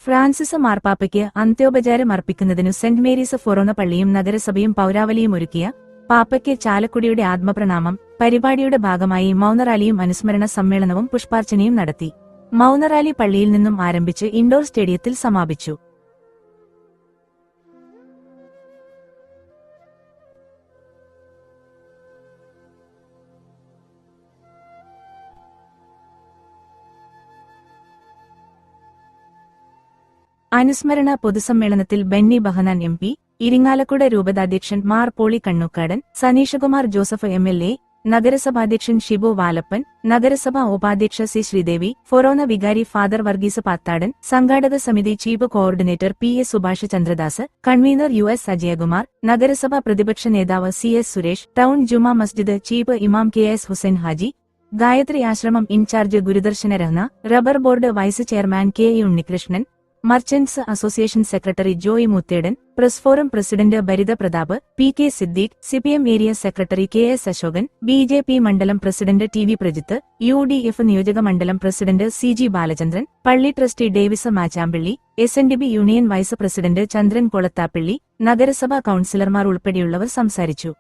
Francis മാർപ്പാപ്പയ്ക്ക് അന്ത്യോപചാരം അർപ്പിക്കുന്നതിനു saint Mary's ഫൊറോന പള്ളിയും നഗരസഭയും പൗരാവലിയും ഒരുക്കിയ പാപ്പയ്ക്ക് ചാലക്കുടിയുടെ ആത്മപ്രണാമം പരിപാടിയുടെ ഭാഗമായി മൗനറാലിയും അനുസ്മരണ സമ്മേളനവും പുഷ്പാർച്ചനയും നടത്തി. മൗനറാലി പള്ളിയിൽ നിന്നും ആരംഭിച്ച് ഇൻഡോർ സ്റ്റേഡിയത്തിൽ സമാപിച്ചു. അനുസ്മരണ പൊതുസമ്മേളനത്തിൽ ബെന്നി ബഹനാൻ MP, ഇരിങ്ങാലക്കുട രൂപതാധ്യക്ഷൻ മാർ പോളി കണ്ണൂക്കാടൻ, സനീഷകുമാർ ജോസഫ് MLA, നഗരസഭാധ്യക്ഷൻ ഷിബു വാലപ്പൻ, നഗരസഭാ ഉപാധ്യക്ഷ സി ശ്രീദേവി, ഫൊറോന വികാരി ഫാദർ വർഗീസ് പാത്താടൻ, സംഘാടക സമിതി chief coordinator PS Subhash Chandradas, convener US Ajayakumar, നഗരസഭാ പ്രതിപക്ഷ നേതാവ് CS Suresh, town Juma Masjid chief ഇമാം KS Hussain Haji, Gayathri Ashramam incharge Gurudarshana Rahna, rubber board vice chairman KE Unnikrishnan, merchants association secretary Joy Muthedan, press forum president Bharitha Prathap, PK Siddique, CPM area secretary KS Ashokan, BJP മണ്ഡലം പ്രസിഡന്റ് TV പ്രജിത്ത്, UDF നിയോജക മണ്ഡലം president CG Balachandran, പള്ളി trustee Davis Machampally, SNDP union vice president ചന്ദ്രൻ കൊളത്താപ്പള്ളി, നഗരസഭാ കൌൺസിലർമാർ ഉൾപ്പെടെയുള്ളവർ സംസാരിച്ചു.